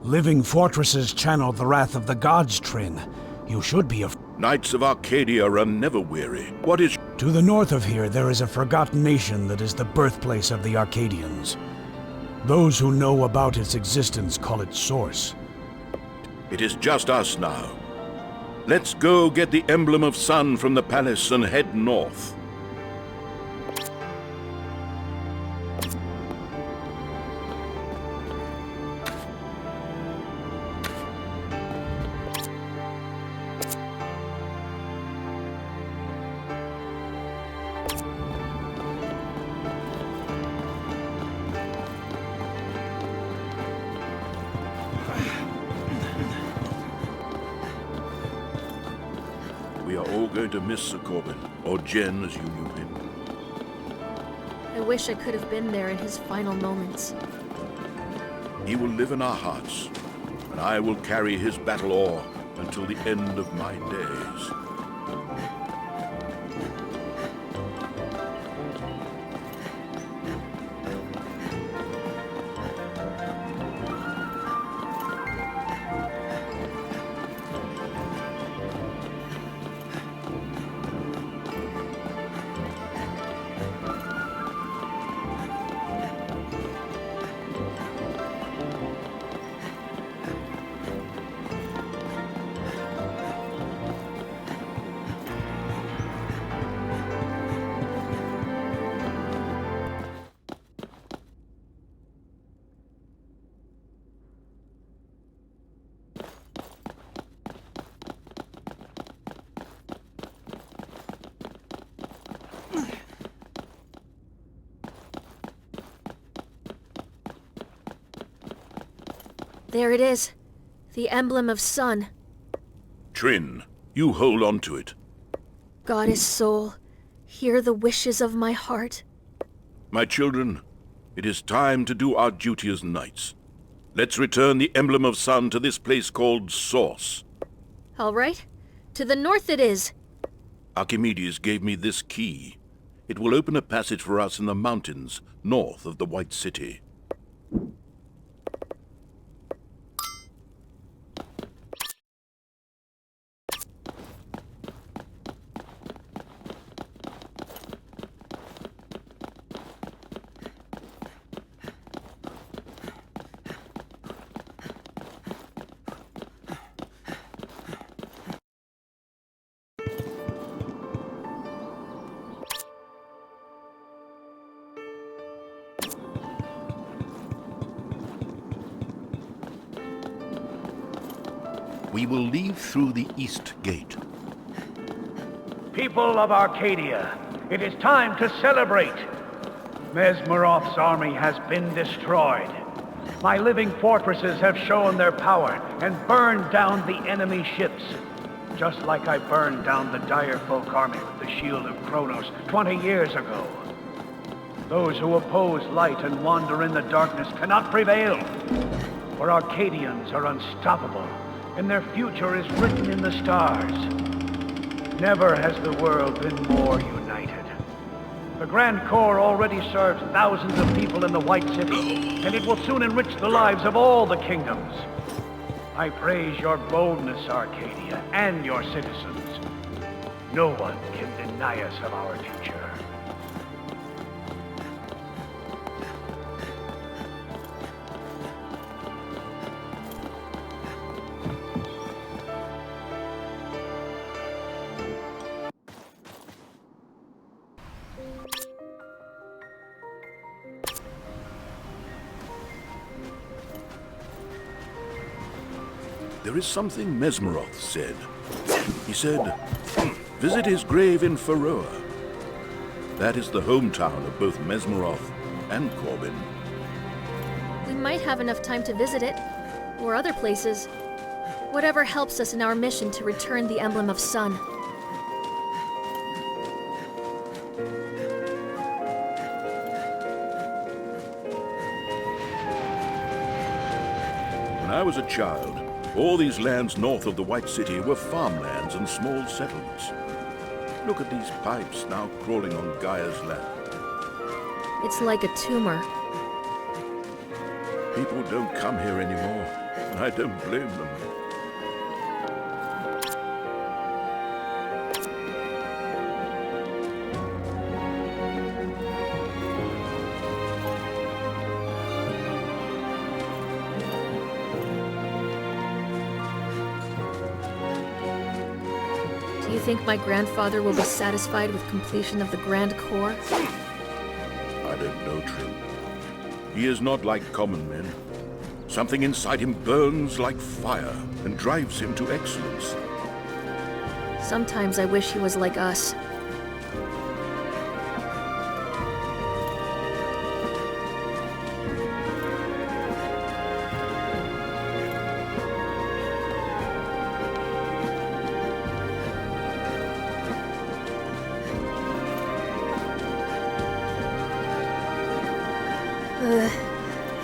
Living fortresses channel the wrath of the gods, Trin. You should be afraid. Knights of Arcadia are never weary. What is... To the north of here, there is a forgotten nation that is the birthplace of the Arcadians. Those who know about its existence call it Source. It is just us now. Let's go get the emblem of sun from the palace and head north. We are all going to miss Sir Corbin, or Jen as you knew him. I wish I could have been there in his final moments. He will live in our hearts, and I will carry his battle oar until the end of my days. There it is. The emblem of sun. Trin, you hold on to it. Goddess soul, hear the wishes of my heart. My children, it is time to do our duty as knights. Let's return the emblem of sun to this place called Source. All right. To the north it is. Archimedes gave me this key. It will open a passage for us in the mountains north of the White City. We will leave through the east gate. People of Arcadia, it is time to celebrate. Mesmeroth's army has been destroyed. My living fortresses have shown their power and burned down the enemy ships. Just like I burned down the dire folk army with the shield of Kronos 20 years ago. Those who oppose light and wander in the darkness cannot prevail. For Arcadians are unstoppable, and their future is written in the stars. Never has the world been more united. The Grand Corps already serves thousands of people in the White City, and it will soon enrich the lives of all the kingdoms. I praise your boldness, Arcadia, and your citizens. No one can deny us of our future. There is something Mesmeroth said. He said, visit his grave in Faroa. That is the hometown of both Mesmeroth and Corbin. We might have enough time to visit it, or other places. Whatever helps us in our mission to return the emblem of sun. When I was a child, all these lands north of the White City were farmlands and small settlements. Look at these pipes now crawling on Gaia's land. It's like a tumor. People don't come here anymore. I don't blame them. Do you think my grandfather will be satisfied with completion of the Grand Core? I don't know, Trim. He is not like common men. Something inside him burns like fire and drives him to excellence. Sometimes I wish he was like us.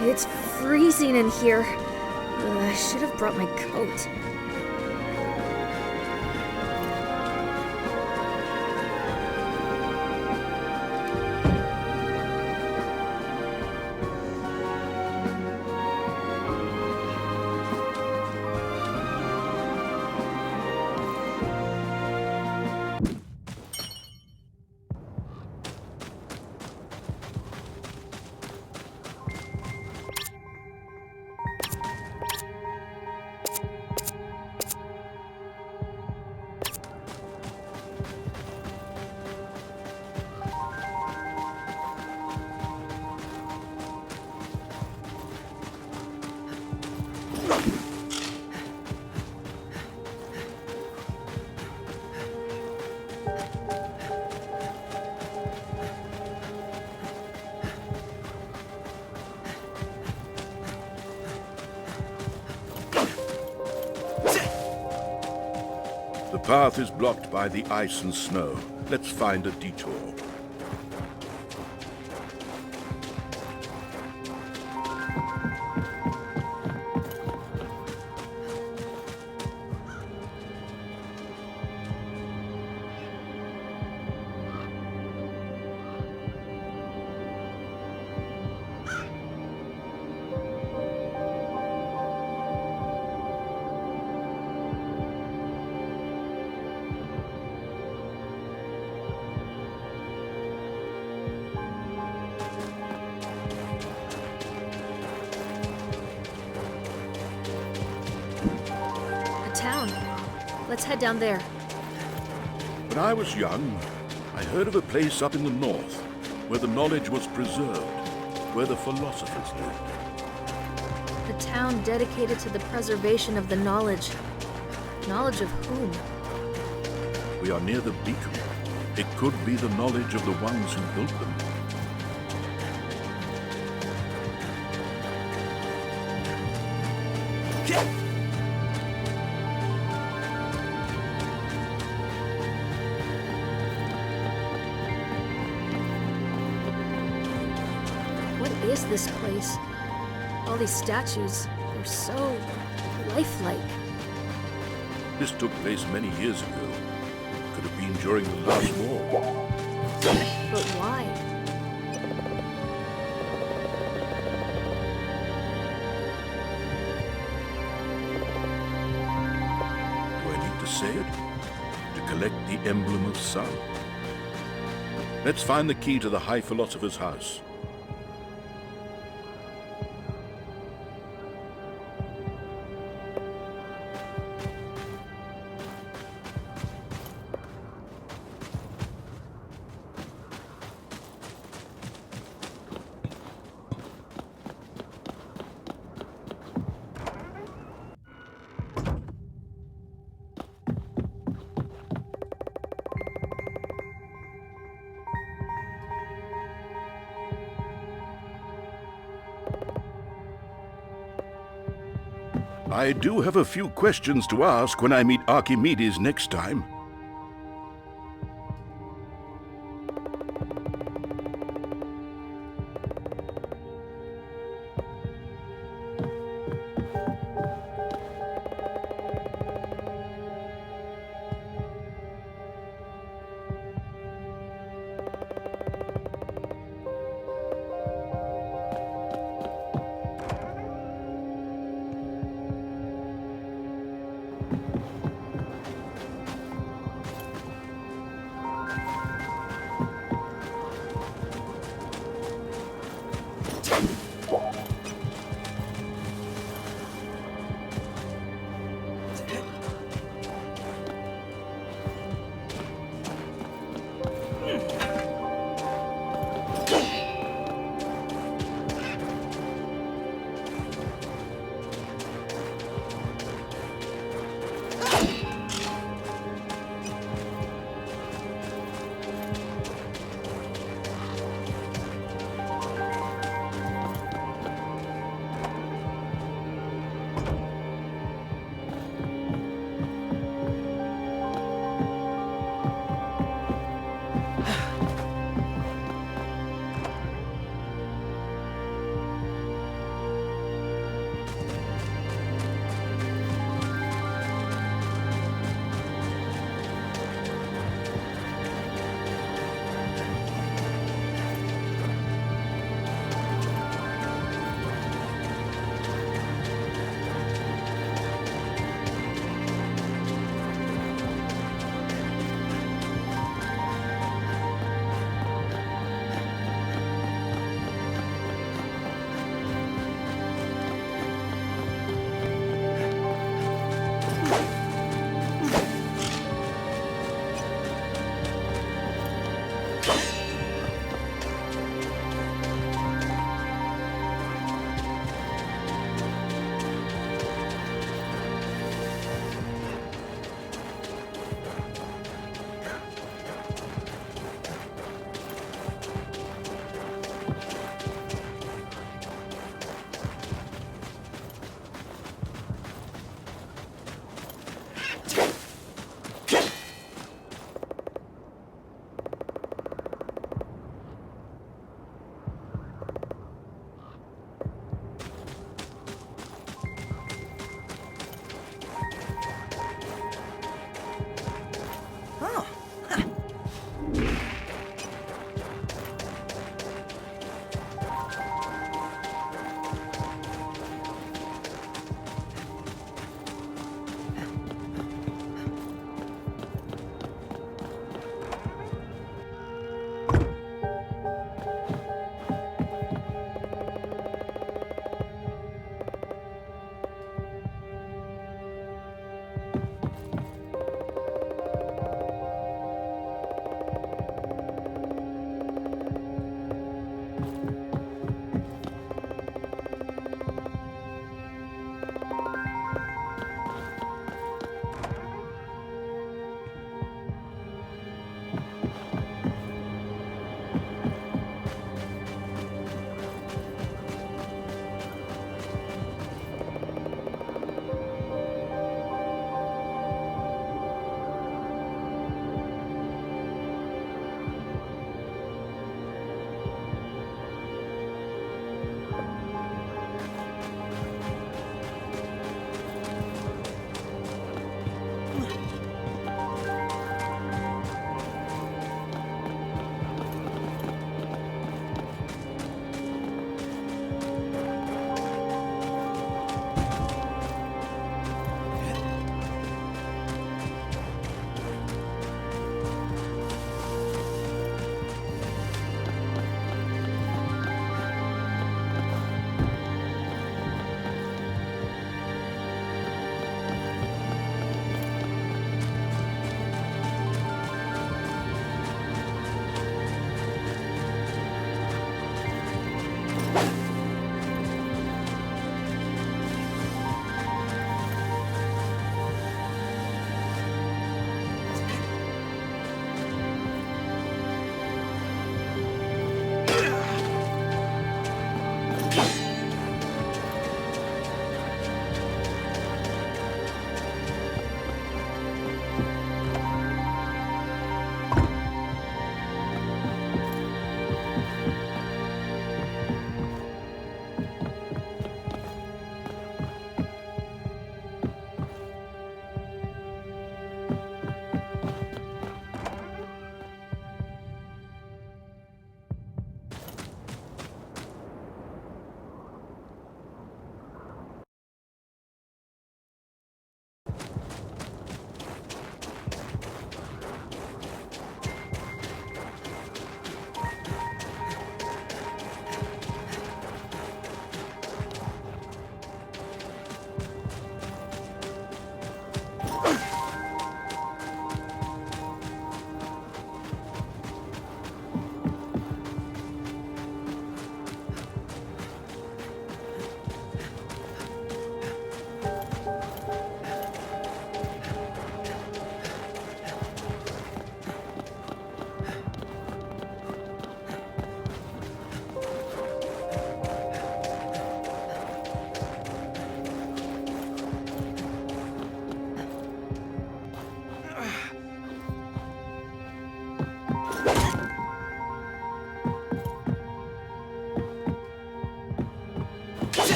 It's freezing in here. I should have brought my coat. The path is blocked by the ice and snow. Let's find a detour. Town. Let's head down there. When I was young, I heard of a place up in the north where the knowledge was preserved, where the philosophers lived. A town dedicated to the preservation of the knowledge. Knowledge of whom? We are near the beacon. It could be the knowledge of the ones who built them. What is this place? All these statues, they're so lifelike. This took place many years ago. Could have been during the last war. But why? Do I need to say it? To collect the emblem of sun. Let's find the key to the High Philosopher's house. I do have a few questions to ask when I meet Archimedes next time.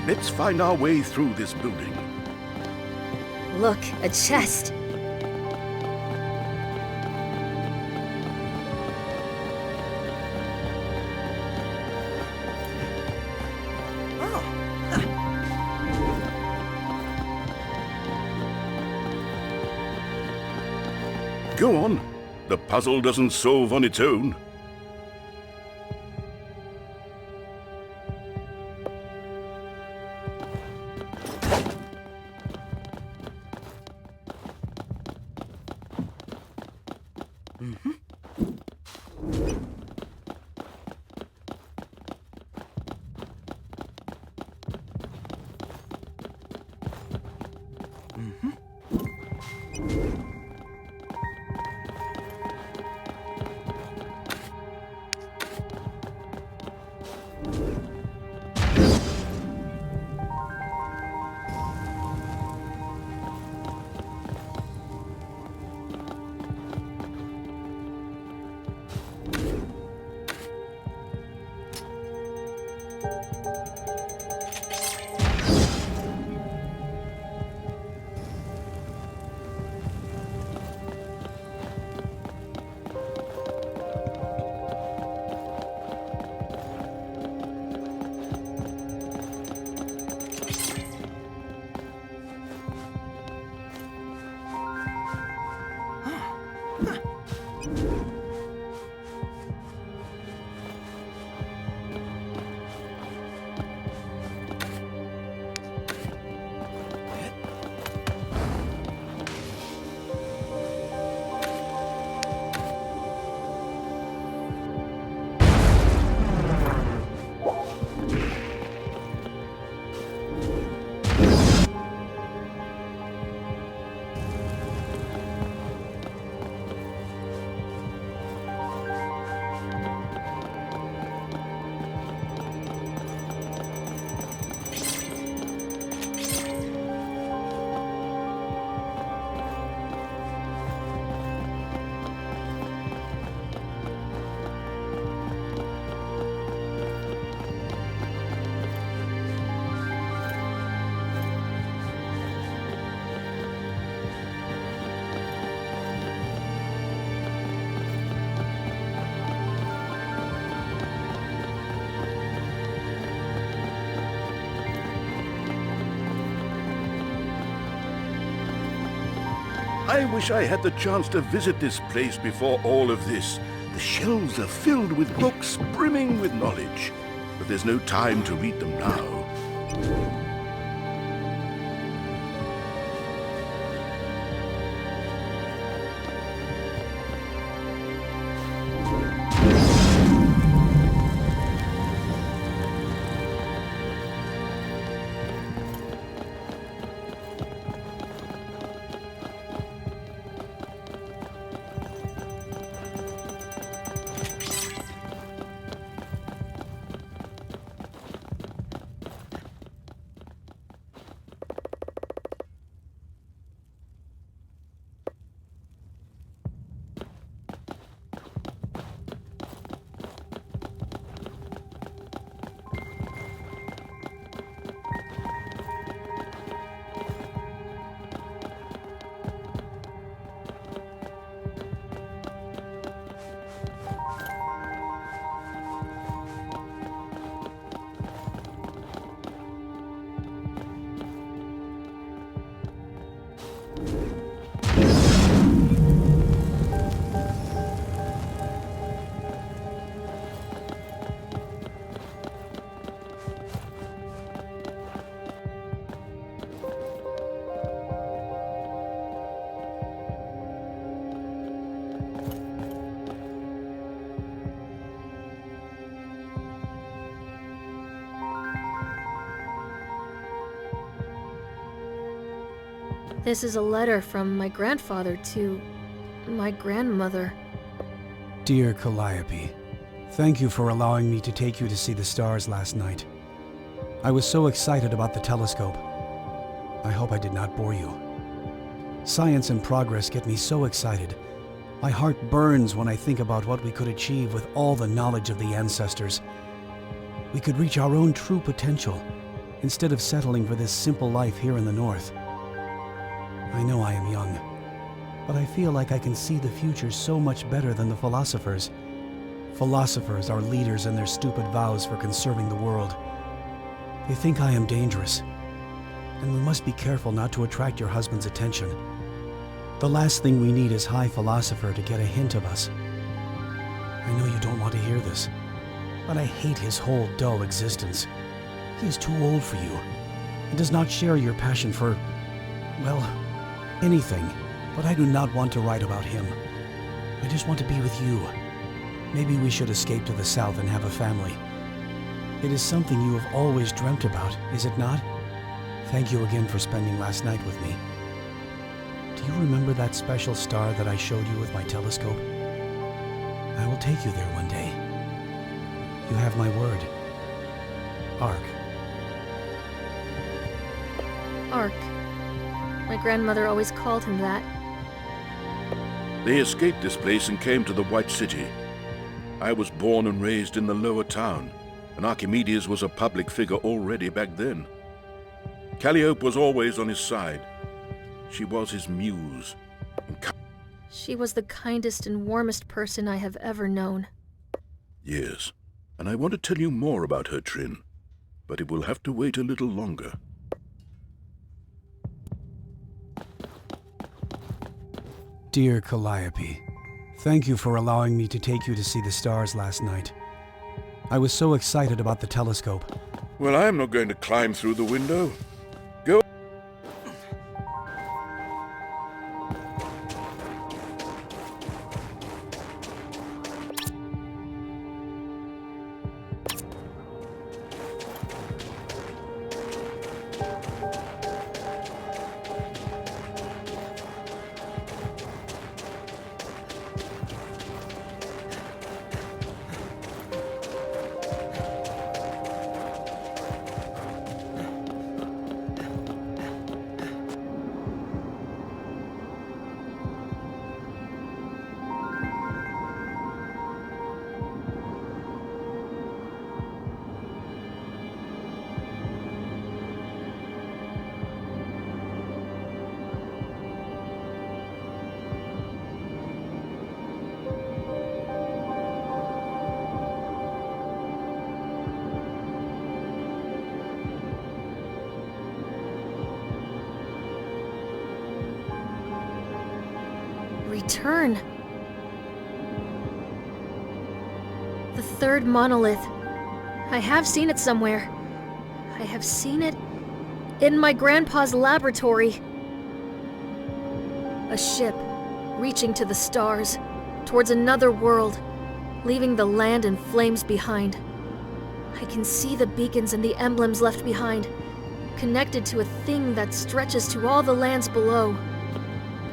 Let's find our way through this building. Look, a chest. Go on. The puzzle doesn't solve on its own. I wish I had the chance to visit this place before all of this. The shelves are filled with books brimming with knowledge, but there's no time to read them now. This is a letter from my grandfather to my grandmother. Dear Calliope, thank you for allowing me to take you to see the stars last night. I was so excited about the telescope. I hope I did not bore you. Science and progress get me so excited. My heart burns when I think about what we could achieve with all the knowledge of the ancestors. We could reach our own true potential, instead of settling for this simple life here in the North. I know I am young, but I feel like I can see the future so much better than the philosophers. Philosophers are leaders in their stupid vows for conserving the world. They think I am dangerous, and we must be careful not to attract your husband's attention. The last thing we need is High Philosopher to get a hint of us. I know you don't want to hear this, but I hate his whole dull existence. He is too old for you, and does not share your passion for, well, anything, but I do not want to write about him. I just want to be with you. Maybe we should escape to the south and have a family. It is something you have always dreamt about, is it not? Thank you again for spending last night with me. Do you remember that special star that I showed you with my telescope? I will take you there one day. You have my word. Ark. Ark. My grandmother always called him that. They escaped this place and came to the White City. I was born and raised in the lower town, and Archimedes was a public figure already back then. Calliope was always on his side. She was his muse. She was the kindest and warmest person I have ever known. Yes, and I want to tell you more about her, Trin, but it will have to wait a little longer. Dear Calliope, thank you for allowing me to take you to see the stars last night. I was so excited about the telescope. Well, I am not going to climb through the window. Go. Return. The third monolith. I have seen it somewhere. I have seen it in my grandpa's laboratory. A ship reaching to the stars, towards another world, leaving the land in flames behind. I can see the beacons and the emblems left behind, connected to a thing that stretches to all the lands below.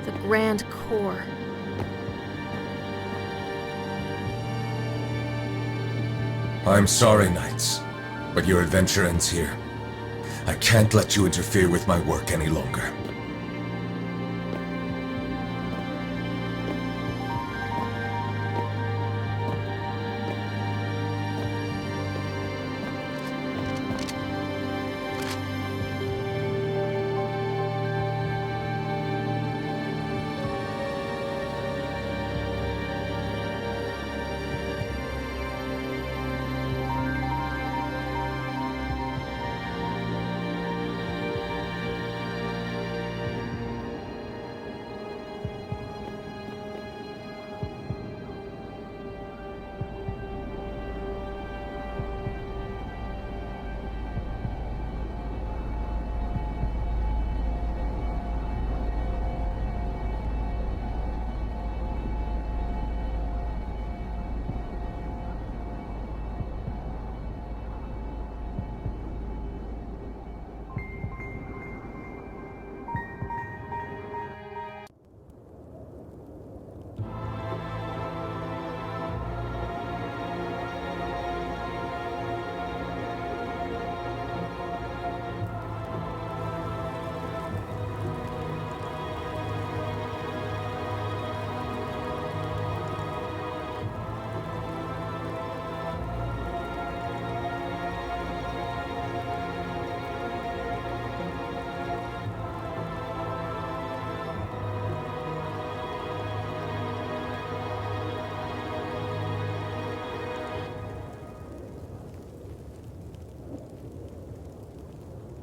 The Grand Core. I'm sorry, Knights, but your adventure ends here. I can't let you interfere with my work any longer.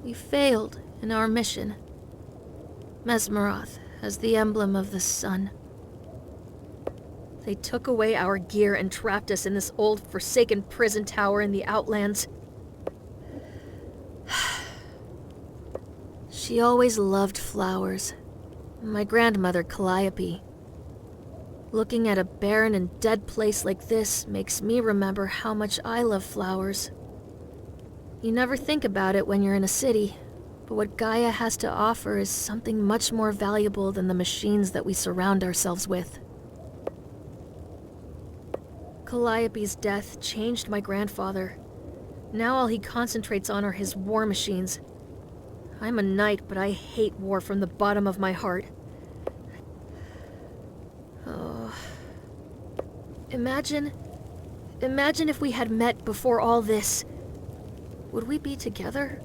We failed in our mission. Mesmeroth has the emblem of the sun. They took away our gear and trapped us in this old, forsaken prison tower in the Outlands. She always loved flowers. My grandmother, Calliope. Looking at a barren and dead place like this makes me remember how much I love flowers. You never think about it when you're in a city, but what Gaia has to offer is something much more valuable than the machines that we surround ourselves with. Calliope's death changed my grandfather. Now all he concentrates on are his war machines. I'm a knight, but I hate war from the bottom of my heart. Oh. Imagine if we had met before all this. Would we be together?